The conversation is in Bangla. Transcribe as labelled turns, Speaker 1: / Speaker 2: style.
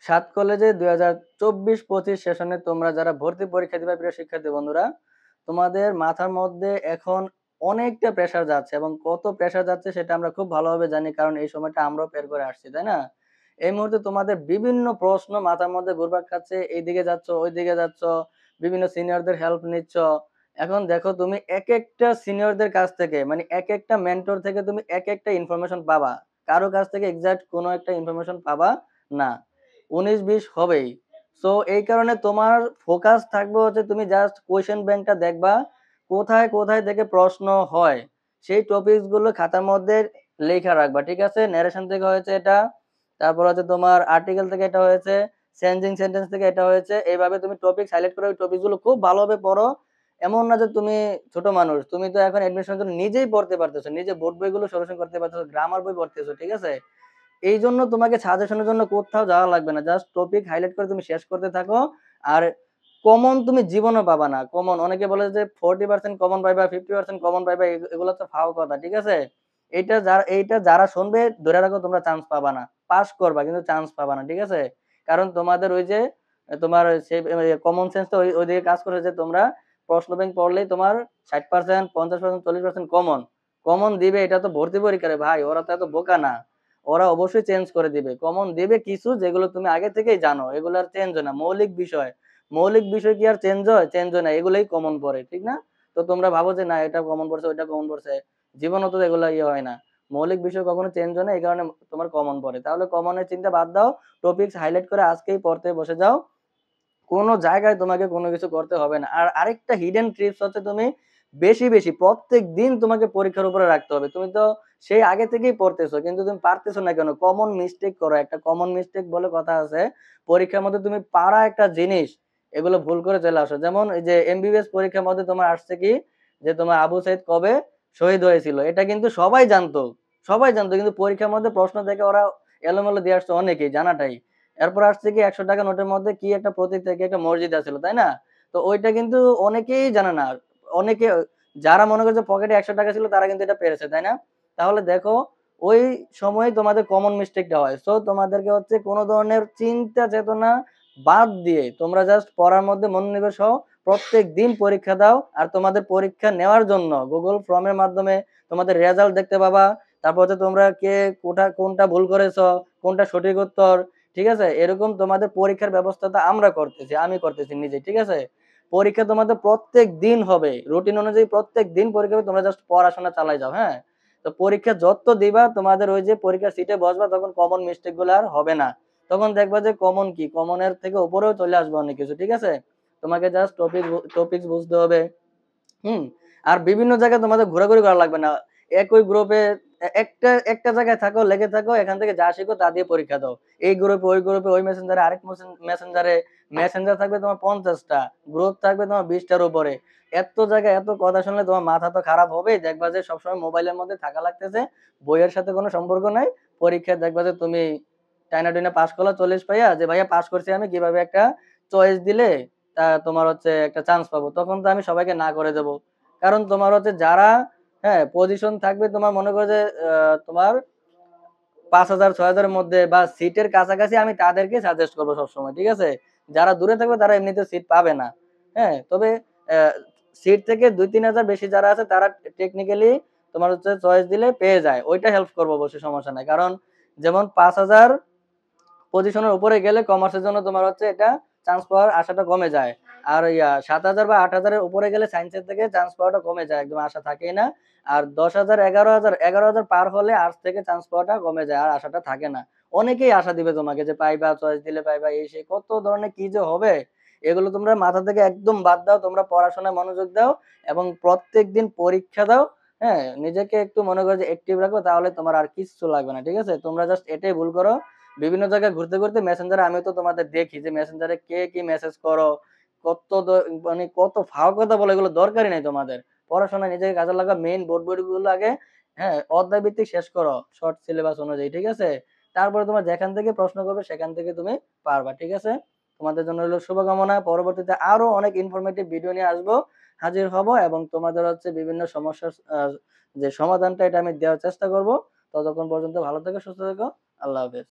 Speaker 1: সাত কলেজে 2024-25 সেশনে তোমরা যারা ভর্তি পরীক্ষা দিবা প্রিয় শিক্ষার্থী বন্ধুরা, তোমাদের মাথার মধ্যে এখন অনেকটা প্রেশার যাচ্ছে এবং কত প্রেশার যাচ্ছে সেটা আমরা খুব ভালোভাবে জানি, কারণ এই সময়টা আমরাও পের করে আসছি, তাই না? এই মুহূর্তে তোমাদের বিভিন্ন প্রশ্ন মাথার মধ্যে ঘুরপাক খাচ্ছে, এইদিকে যাচ্ছ ওইদিকে যাচ্ছ, বিভিন্ন সিনিয়রদের হেল্প নিচ্ছ। এখন দেখো তুমি এক একটা সিনিয়রদের কাছ থেকে, মানে এক একটা মেন্টর থেকে তুমি এক একটা ইনফরমেশন পাবা, কারো কাছ থেকে এক্সাক্ট কোনো একটা ইনফরমেশন পাবা না। 19-20 হবেই। সো এই কারণে তোমার ফোকাস থাকবে হচ্ছে তুমি জাস্ট কোয়েশ্চেন ব্যাংকটা দেখবা, কোথায় কোথায় থেকে প্রশ্ন হয় সেই টপিকস গুলো খাতার মধ্যে লেখা রাখবা, ঠিক আছে? ন্যারেশন থেকে হয়েছে এটা, তারপর হচ্ছে তোমার আর্টিকেল থেকে এটা হয়েছে, চেঞ্জিং সেন্টেন্স থেকে এটা হয়েছে। এইভাবে তুমি টপিক সিলেক্ট করে ওই টপিক গুলো খুব ভালোভাবে পড়ো। এমন না যে তুমি ছোট মানুষ, তুমি তো এখন এডমিশনের জন্য নিজেই পড়তে পারতেছো, নিজে বোর্ড বইগুলো সলিউশন করতে পারতেছো, গ্রামার বই পড়তেছো, ঠিক আছে? এই জন্য তোমাকে সাজেশনের জন্য কোথাও যাওয়া লাগবে না, জাস্ট টপিক হাইলাইট করে তুমি শেষ করতে থাকো। আর কমন তুমি জীবনও পাবা না। কমন অনেকে বলে যে 40% কমন পাইবা, 50% কমন পাইবা, এগুলো তো ফাও কথা, ঠিক আছে? এইটা যারা শুনবে ধরে রাখো তোমরা চান্স পাবা না। পাস করবা কিন্তু চান্স পাবা না, ঠিক আছে? কারণ তোমাদের ওই যে তোমার সেই কমন সেন্স তো ওইদিকে কাজ করে যে তোমরা প্রশ্ন ব্যাংক পড়লেই তোমার 60%, 50%, 40% কমন কমন দিবে, এটা তো ভর্তি পরীক্ষারে ভাই, ওরা তো এত বোকা না। ওরা অবশ্যই চেঞ্জ করে দিবে, কমন দিবে কিছু যেগুলো তুমি আগে থেকেই জানো, এগুলো আর চেঞ্জ হয় না। মৌলিক বিষয় কি আর চেঞ্জ হয়? চেঞ্জ হয় না, এগুলোই কমন পড়ে, ঠিক না? তো তোমরা ভাবো যে না এটা কমন পড়ছে ওইটা কমন পড়ছে, জীবনত তো এগুলো ইয়ে হয় না। মৌলিক বিষয় কখনো চেঞ্জ হয় না, এই কারণে তোমার কমন পড়ে। তাহলে কমনের চিন্তা বাদ দাও, টপিকস হাইলাইট করে আজকেই পড়তে বসে যাও। কোনো জায়গায় তোমাকে কোনো কিছু করতে হবে না। আর আরেকটা হিডেন ট্রিপস হচ্ছে তুমি বেশি বেশি প্রত্যেক দিন তোমাকে পরীক্ষার উপরে রাখতে হবে। তুমি তো সেই আগে থেকেই পড়তেছো কিন্তু তুমি পারতেছো না কেন? কমন মিস্টেক করো, একটা কমন মিস্টেক বলে কথা আছে। পরীক্ষার মধ্যে তুমি পারা একটা জিনিস এগুলো ভুল করে চলে আসো। যেমন এই যে এমবিবিএস পরীক্ষার মধ্যে তোমার আসছে কি, যে তোমার আবু সাইদ কবে শহীদ হয়েছিল, এটা কিন্তু সবাই জানতো, সবাই জানতো, কিন্তু পরীক্ষার মধ্যে প্রশ্ন থেকে ওরা এলোমেলো দিয়ে আসছে, অনেকেই জানাটাই। এরপর আসছে কি 100 টাকা নোটের মধ্যে কি একটা প্রতীক থেকে একটা মসজিদ আছিল, তাই না? তো ওইটা কিন্তু অনেকেই জানে না। অনেকে যারা মনে করে যে পকেটে 100 টাকা ছিল তারা কিন্তু এটা পেরেছে, তাই না? তাহলে দেখো ওই সময় তোমাদের কমন মিস্টেকটা হয়। সো তোমাদেরকে হচ্ছে কোনো ধরনের চিন্তা চেতনা বাদ দিয়ে তোমরা জাস্ট পড়ার মধ্যে মনোনিবেশ হও। প্রত্যেক দিন পরীক্ষা দাও, আর তোমাদের পরীক্ষা নেওয়ার জন্য গুগল ফর্মের মাধ্যমে তোমাদের রেজাল্ট দেখতে পাবা। তারপর হচ্ছে তোমরা কে কোনটা ভুল করেছো, কোনটা সঠিক উত্তর, ঠিক আছে? এরকম তোমাদের পরীক্ষার ব্যবস্থাটা আমরা করতেছি, আমি করতেছি নিজে, ঠিক আছে? পরীক্ষা তোমাদের প্রত্যেক দিন হবে, রুটিন অনুযায়ী প্রত্যেক দিন পরীক্ষা হবে, তোমরা জাস্ট পড়াশোনা চালাই যাও, হ্যাঁ? তো পরীক্ষা যত দিবা তোমাদের ওই যে পরীক্ষার সিটে বসবা তখন কমন মিস্টেক গুলো আর হবে না। তখন দেখবা যে কমন কি, কমনের থেকে উপরেও চলে আসবে অনেক কিছু, ঠিক আছে? তোমাকে জাস্ট টপিকস বুঝতে হবে। হুম। আর বিভিন্ন জায়গায় তোমাদের ঘোরাঘুরি করা লাগবে না। একই গ্রুপে একটা একটা জায়গায় থাকো, লেগে থাকো, এখান থেকে যা শিখো তা দিয়ে পরীক্ষা দাও। এই গ্রুপে ওই গ্রুপে ওই মেসেঞ্জারে আরেক মেসেঞ্জারে, মেসেঞ্জার থাকবে তোমার 50টা, গ্রুপ থাকবে তোমার 20টার উপরে। এত জায়গায় এত কথা শুনলে তোমার মাথা তো খারাপ হবেই। দেখবা যে সবসময় মোবাইলের মধ্যে থাকা লাগতেছে, বইয়ের সাথে কোনো সম্পর্ক নাই। পরীক্ষায় দেখবা যে তুমি টাইনা টুইনা পাস করলা 40 পাইয়া, যে ভাইয়া পাস করছি আমি, কিভাবে একটা চয়েস দিলে তোমার হচ্ছে একটা চান্স পাবো, তখন তো আমি সবাইকে না করে দেবো। কারণ তোমার হচ্ছে যারা, হ্যাঁ, পজিশন থাকবে তোমার মনে করো যে তোমার 5,000 6,000-এর মধ্যে বা সিটের কাছাকাছি, আমি তাদেরকে সাজেস্ট করবো সবসময়, ঠিক আছে? যারা দূরে থাকবে তারা এমনিতে সিট পাবে না। হ্যাঁ, তবে সিট থেকে 2-3 হাজার বেশি যারা আছে তারা টেকনিক্যালি তোমার হচ্ছে চয়েস দিলে পেয়ে যায়, ওইটা হেল্প করবো অবশ্যই, সমস্যা নাই। কারণ যেমন 5,000 পজিশনের উপরে গেলে কমার্সের জন্য তোমার হচ্ছে এটা চান্স পাওয়ার আশাটা কমে যায়। আর 7,000 বা 8,000-এর উপরে গেলে সায়েন্সের থেকে চান্স পাওয়াটা কমে যায়, একদম আশা থাকেই না। আর 10,000 11,000 পার হলে আর্টস থেকে চান্স পাওয়াটা কমে যায়, আর আশাটা থাকে না। অনেকেই আশা দিবে তোমাকে যে পাইবা, চয়েস দিলে পাইবা, এই সেই কত ধরনের কি যে হবে, এগুলো তোমরা মাথা থেকে একদম বাদ দাও। তোমরা পড়াশোনায় মনোযোগ দাও এবং প্রত্যেক দিন পরীক্ষা দাও। হ্যাঁ, নিজেকে একটু মনে করো যে অ্যাক্টিভ রাখো, তাহলে তোমার আর কিচ্ছু লাগবে না, ঠিক আছে? তোমরা জাস্ট এটাই ভুল করো, বিভিন্ন জায়গায় ঘুরতে ঘুরতে মেসেঞ্জারে, আমি তো তোমাদের দেখি যে মেসেঞ্জারে কে কি মেসেজ করো, মানে কত ফাও কথা বলে, এগুলো দরকারই নাই তোমাদের। পড়াশোনা নিজেকে কাজে লাগা, মেইন বোর্ড বইগুলো আগে, হ্যাঁ, অধ্যায় ভিত্তিক শেষ করো শর্ট সিলেবাস অনুযায়ী, ঠিক আছে? তারপরে তোমার যেখান থেকে প্রশ্ন করবে সেখান থেকে তুমি পারবা, ঠিক আছে? তোমাদের জন্য হলো শুভকামনা। পরবর্তীতে আরো অনেক ইনফরমেটিভ ভিডিও নিয়ে আসবো, হাজির হব, এবং তোমাদের হচ্ছে বিভিন্ন সমস্যার যে সমাধানটা এটা আমি দেওয়ার চেষ্টা করব। ততক্ষণ পর্যন্ত ভালো থেকো, সুস্থ থেকো। আল্লাহ হাফেজ।